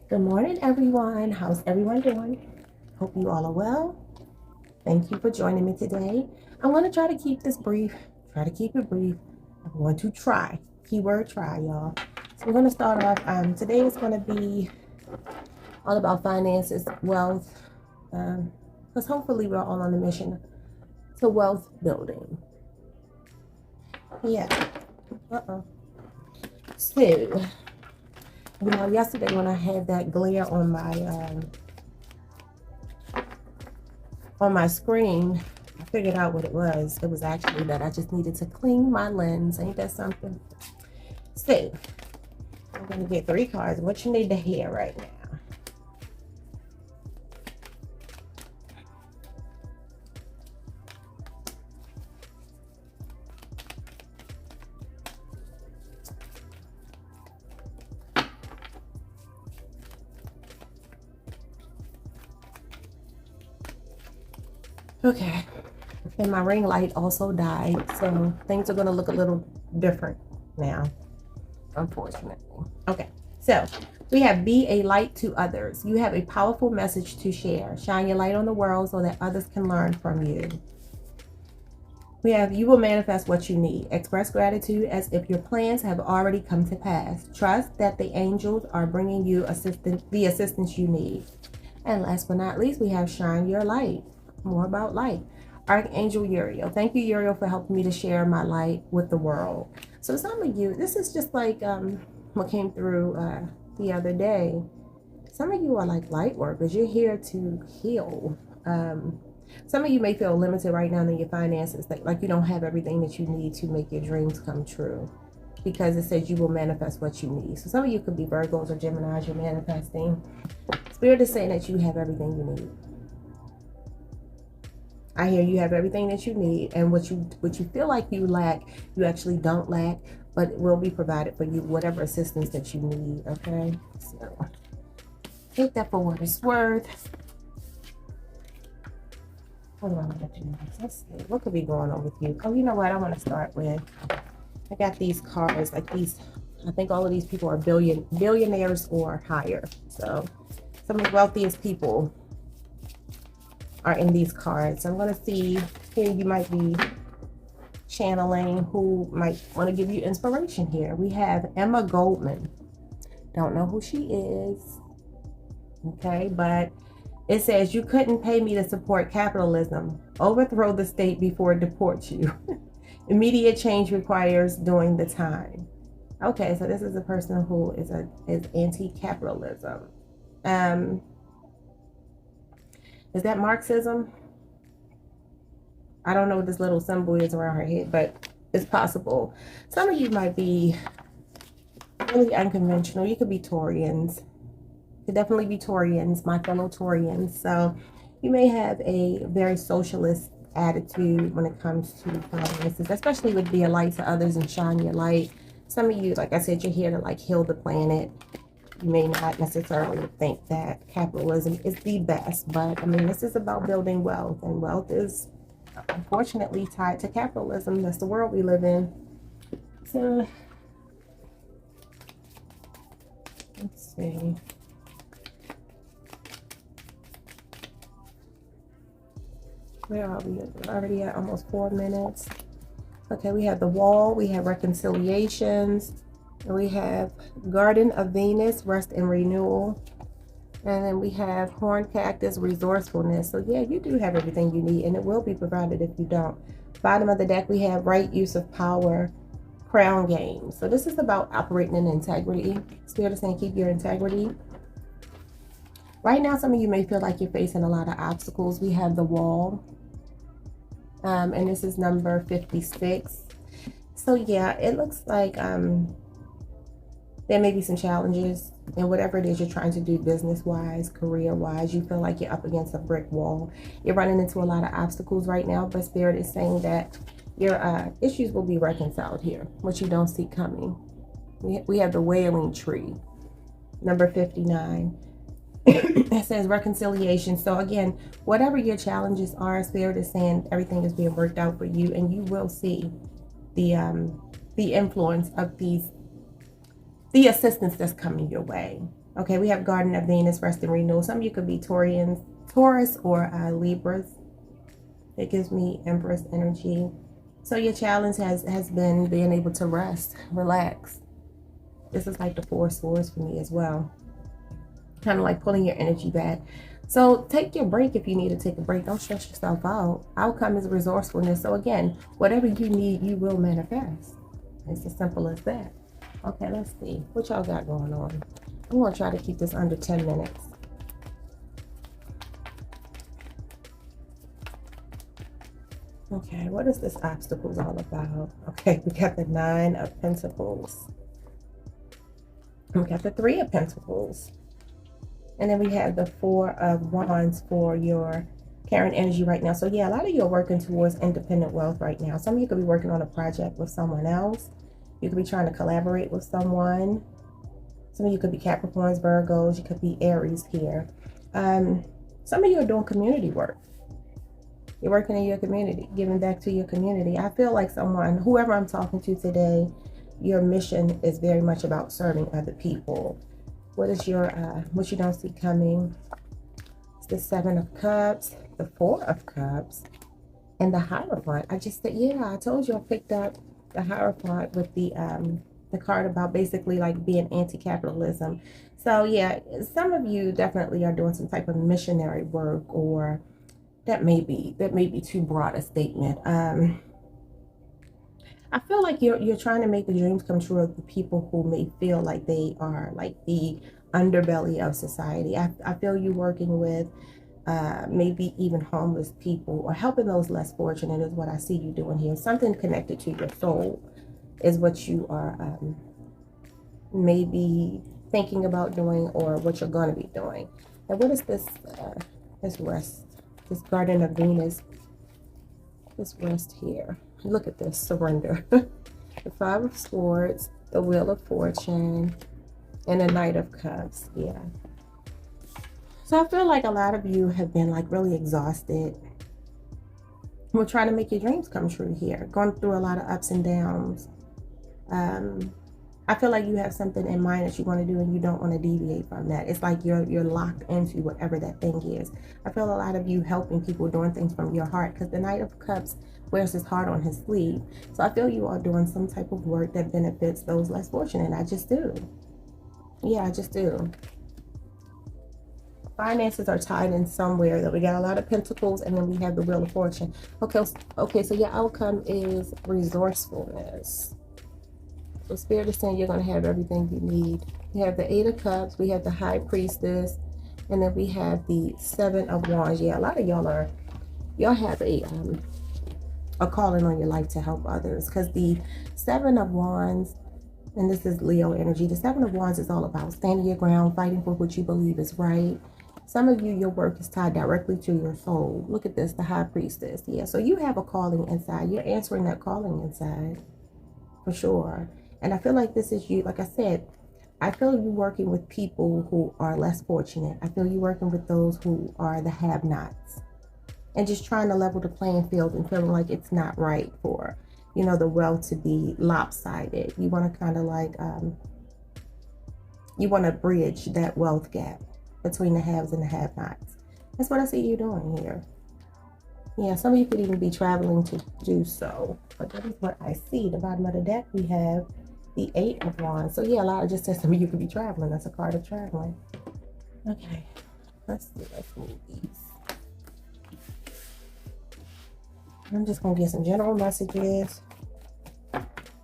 Good morning, everyone. How's everyone doing? Hope you all are well. Thank you for joining me today. I'm going to try to keep this brief. Try to keep it brief. I'm going to try. Keyword try, y'all. So we're going to start off. Today is going to be all about finances, wealth, because hopefully we're all on a mission to wealth building. Yeah. So, yesterday when I had that glare on my screen, I figured out what it was. It was actually that I just needed to clean my lens. Ain't that something? So, I'm going to get 3 cards. What you need to hear right now? Okay. And my ring light also died, so things are going to look a little different now, unfortunately. Okay, so we have be a light to others. You have a powerful message to share. Shine your light on the world so that others can learn from you. We have you will manifest what you need. Express gratitude as if your plans have already come to pass. Trust that the angels are bringing you the assistance you need. And last but not least, we have shine your light. More about light. Archangel Uriel. Thank you, Uriel, for helping me to share my light with the world. So some of you, this is just like what came through the other day. Some of you are like light workers. You're here to heal. Some of you may feel limited right now in your finances, like you don't have everything that you need to make your dreams come true, because it says you will manifest what you need. So some of you could be Virgos or Geminis. You're manifesting. Spirit is saying that you have everything you need. I hear you have everything that you need, and what you feel like you lack, you actually don't lack, but it will be provided for you, whatever assistance that you need. Okay, so take that for what it's worth. What do I want to do next? Let's see. What could be going on with you? Oh, you know what? I want to start with. I got these cards, like these. I think all of these people are billionaires or higher. So some of the wealthiest people are in these cards. I'm going to see who you might be channeling, who might want to give you inspiration here. We have Emma Goldman. Don't know who she is. Okay, but it says you couldn't pay me to support capitalism. Overthrow the state before it deports you. Immediate change requires doing the time. Okay, so this is a person who is anti-capitalism. Is that Marxism? I don't know what this little symbol is around her head, but it's possible. Some of you might be really unconventional. You could be Taurians. Could definitely be Taurians, my fellow Taurians. So you may have a very socialist attitude when it comes to finances, especially with be a light to others and shine your light. Some of you, like I said, you're here to like heal the planet. You may not necessarily think that capitalism is the best, but I mean, this is about building wealth, and wealth is unfortunately tied to capitalism. That's the world we live in. So let's see. Where are we? We're already at almost 4 minutes. Okay, we have the wall, we have reconciliations, we have Garden of Venus, rest and renewal, and then we have horn cactus, resourcefulness. So yeah, you do have everything you need, and it will be provided if you don't. Bottom of the deck, we have right use of power, crown game. So this is about operating in integrity. Spirit is saying keep your integrity. Right now, some of you may feel like you're facing a lot of obstacles. We have the wall, and this is number 56. So yeah, it looks like there may be some challenges in whatever it is you're trying to do business-wise, career-wise. You feel like you're up against a brick wall. You're running into a lot of obstacles right now, but Spirit is saying that your issues will be reconciled here, which you don't see coming. We have the wailing tree, number 59. It says reconciliation. So again, whatever your challenges are, Spirit is saying everything is being worked out for you, and you will see the influence of the assistance that's coming your way. Okay, we have Garden of Venus, rest and renewal. Some of you could be Taurus or Libras. It gives me Empress energy. So your challenge has been being able to rest, relax. This is like the Four of Swords for me as well. Kind of like pulling your energy back. So take your break if you need to take a break. Don't stress yourself out. Outcome is resourcefulness. So again, whatever you need, you will manifest. It's as simple as that. Okay, let's see. What y'all got going on? I'm going to try to keep this under 10 minutes. Okay, what is this obstacles all about? Okay, we got the Nine of Pentacles. We got the Three of Pentacles. And then we have the Four of Wands for your current energy right now. So yeah, a lot of you are working towards independent wealth right now. Some of you could be working on a project with someone else. You could be trying to collaborate with someone. Some of you could be Capricorns, Virgos. You could be Aries here. Some of you are doing community work. You're working in your community, giving back to your community. I feel like someone, whoever I'm talking to today, your mission is very much about serving other people. What is your, what you don't see coming? It's the Seven of Cups, the Four of Cups, and the Hierophant. I just said, yeah, I told you I picked up the Hierophant with the card about basically like being anti-capitalism. So yeah, some of you definitely are doing some type of missionary work, or that may be too broad a statement. I feel like you're trying to make the dreams come true of the people who may feel like they are like the underbelly of society. I feel you working with maybe even homeless people, or helping those less fortunate is what I see you doing here. Something connected to your soul is what you are maybe thinking about doing, or what you're going to be doing. And what is this rest? This Garden of Venus, this rest here. Look at this, surrender. The Five of Swords, the Wheel of Fortune, and the Knight of Cups. Yeah. So I feel like a lot of you have been like really exhausted. We're trying to make your dreams come true here. Going through a lot of ups and downs. I feel like you have something in mind that you want to do, and you don't want to deviate from that. It's like you're locked into whatever that thing is. I feel a lot of you helping people, doing things from your heart, because the Knight of Cups wears his heart on his sleeve. So I feel you are doing some type of work that benefits those less fortunate. I just do. Yeah, I just do. Finances are tied in somewhere, though. We got a lot of pentacles, and then we have the Wheel of Fortune. Okay, so your outcome is resourcefulness. So Spirit is saying you're going to have everything you need. We have the Eight of Cups, we have the High Priestess, and then we have the Seven of Wands. Yeah, a lot of y'all have a calling on your life to help others, because the Seven of Wands, and this is Leo energy, the Seven of Wands is all about standing your ground, fighting for what you believe is right. Some of you, your work is tied directly to your soul. Look at this, the High Priestess. Yeah, so you have a calling inside. You're answering that calling inside, for sure. And I feel like this is you. Like I said, I feel you working with people who are less fortunate. I feel you working with those who are the have-nots, and just trying to level the playing field, and feeling like it's not right for, you know, the wealth to be lopsided. You want to kind of like, you want to bridge that wealth gap between the haves and the have-nots. That's what I see you doing here. Yeah, some of you could even be traveling to do so. But that is what I see. The bottom of the deck, we have the Eight of Wands. So yeah, a lot of just says some of you could be traveling. That's a card of traveling. Okay, let's see. Let's move these. I'm just going to get some general messages.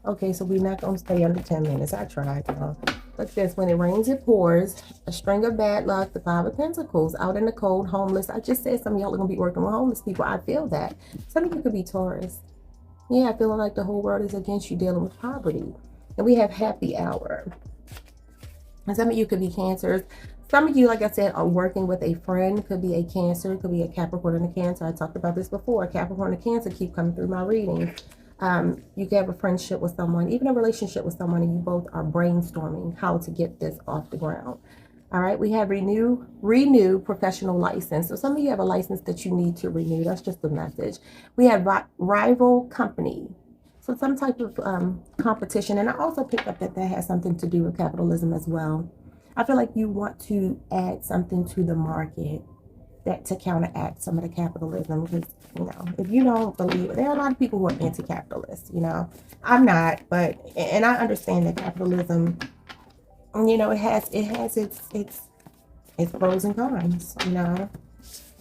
Okay, so we're not going to stay under 10 minutes. I tried, y'all. Look at this. When it rains, it pours. A string of bad luck. The Five of Pentacles. Out in the cold, homeless. I just said some of y'all are going to be working with homeless people. I feel that. Some of you could be Taurus. Yeah, feeling like the whole world is against you, dealing with poverty. And we have happy hour. And some of you could be Cancers. Some of you, like I said, are working with a friend. Could be a Cancer. Could be a Capricorn and a Cancer. I talked about this before. Capricorn and Cancer keep coming through my readings. You can have a friendship with someone, even a relationship with someone, and you both are brainstorming how to get this off the ground. All right, we have renew professional license. So some of you have a license that you need to renew. That's just the message. We have rival company. So some type of competition. And I also picked up that has something to do with capitalism as well. I feel like you want to add something to the market that to counteract some of the capitalism, because if you don't believe it, there are a lot of people who are anti-capitalist. I'm not, but and I understand that capitalism, it has its pros and cons.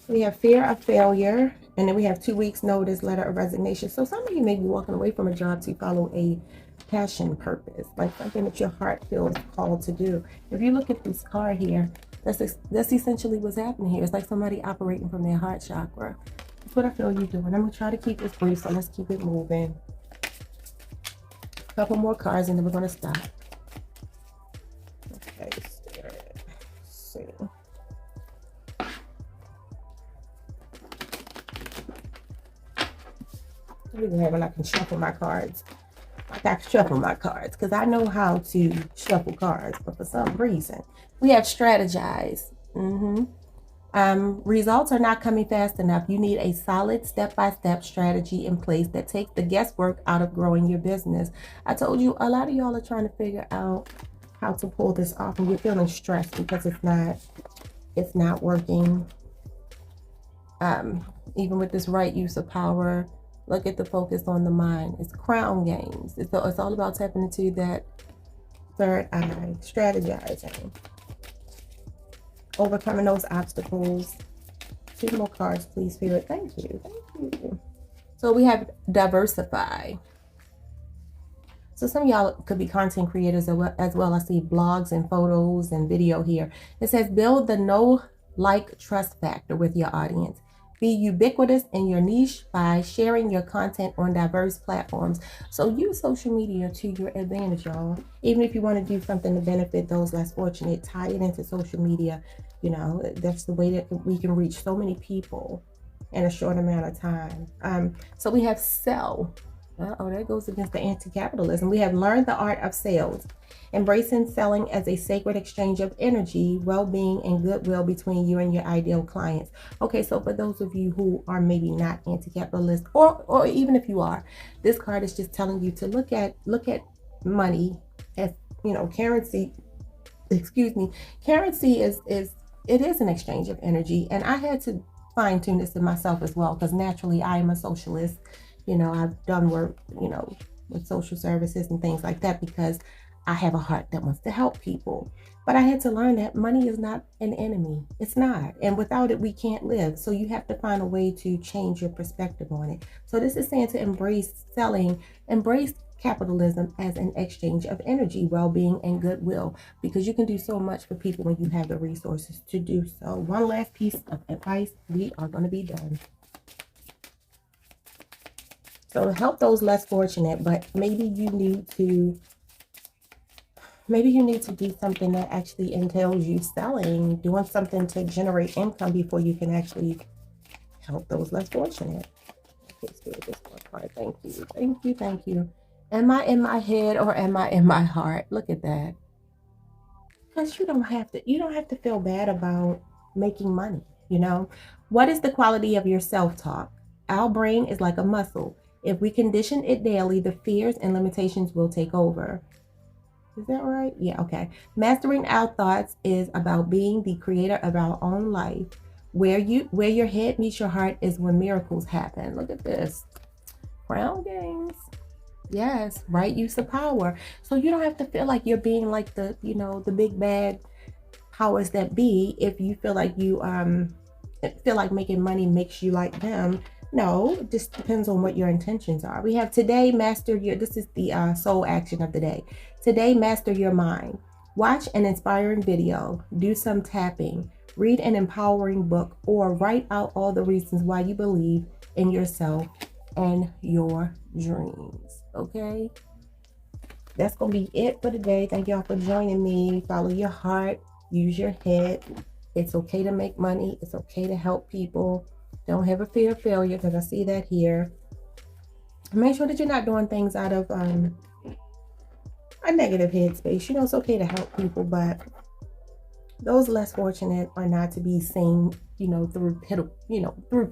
We have fear of failure, and then we have 2 weeks notice, letter of resignation. So some of you may be walking away from a job to follow a passion, purpose, like something that your heart feels called to do. If you look at this card here, that's essentially what's happening here. It's like somebody operating from their heart chakra. That's what I feel you're doing. I'm gonna try to keep this brief, so let's keep it moving. A couple more cards, and then we're gonna stop. Okay, Spirit. Let's see. When I can shuffle my cards. I can shuffle my cards because I know how to shuffle cards, but for some reason we have strategize. Results are not coming fast enough. You need a solid step-by-step strategy in place that takes the guesswork out of growing your business. I told you, a lot of y'all are trying to figure out how to pull this off, and you're feeling stressed because it's not working. Even with this right use of power, look at the focus on the mind. It's crown games. It's all about tapping into that third eye, strategizing, overcoming those obstacles. 2 more cards, please, Spirit. Thank you. Thank you. So we have diversify. So some of y'all could be content creators as well. I see blogs and photos and video here. It says build the know, like, trust factor with your audience. Be ubiquitous in your niche by sharing your content on diverse platforms. So use social media to your advantage, y'all. Even if you want to do something to benefit those less fortunate, tie it into social media. That's the way that we can reach so many people in a short amount of time. So we have sell. That goes against the anti-capitalism. We have learned the art of sales, embracing selling as a sacred exchange of energy, well-being, and goodwill between you and your ideal clients. Okay, so for those of you who are maybe not anti-capitalist, or even if you are, this card is just telling you to look at money as currency. Currency is an exchange of energy, and I had to fine-tune this in myself as well, because naturally I am a socialist. I've done work, with social services and things like that because I have a heart that wants to help people. But I had to learn that money is not an enemy. It's not. And without it, we can't live. So you have to find a way to change your perspective on it. So this is saying to embrace capitalism as an exchange of energy, well-being, and goodwill, because you can do so much for people when you have the resources to do so. One last piece of advice. We are going to be done. So to help those less fortunate, but maybe you need to do something that actually entails you selling, doing something to generate income before you can actually help those less fortunate. Okay, Spirit, this one card. Thank you. Thank you. Thank you. Am I in my head or am I in my heart? Look at that. Because you don't have to feel bad about making money. What is the quality of your self-talk? Our brain is like a muscle. If we condition it daily, the fears and limitations will take over. Is that right? Yeah, okay. Mastering our thoughts is about being the creator of our own life. Where your head meets your heart is when miracles happen. Look at this. Crown games. Yes, right use of power. So you don't have to feel like you're being like the big bad powers that be if you feel like making money makes you like them. No, it just depends on what your intentions are. We have today, this is the soul action of the day. Today, master your mind. Watch an inspiring video, do some tapping, read an empowering book, or write out all the reasons why you believe in yourself and your dreams. Okay? That's going to be it for today. Thank y'all for joining me. Follow your heart. Use your head. It's okay to make money. It's okay to help people. Don't have a fear of failure, because I see that here. Make sure that you're not doing things out of a negative headspace. It's okay to help people, but those less fortunate are not to be seen, through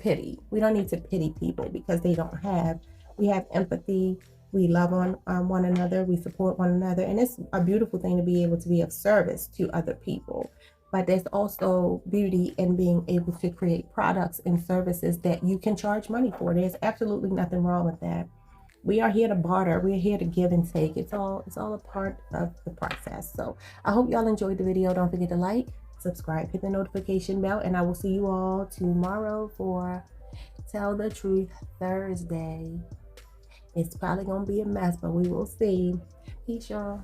pity. We don't need to pity people because they don't have. We have empathy. We love on one another, we support one another, and it's a beautiful thing to be able to be of service to other people. But there's also beauty in being able to create products and services that you can charge money for. There's absolutely nothing wrong with that. We are here to barter. We're here to give and take. It's all a part of the process. So I hope y'all enjoyed the video. Don't forget to like, subscribe, hit the notification bell, and I will see you all tomorrow for Tell the Truth Thursday. It's probably gonna be a mess, but we will see. Peace, y'all.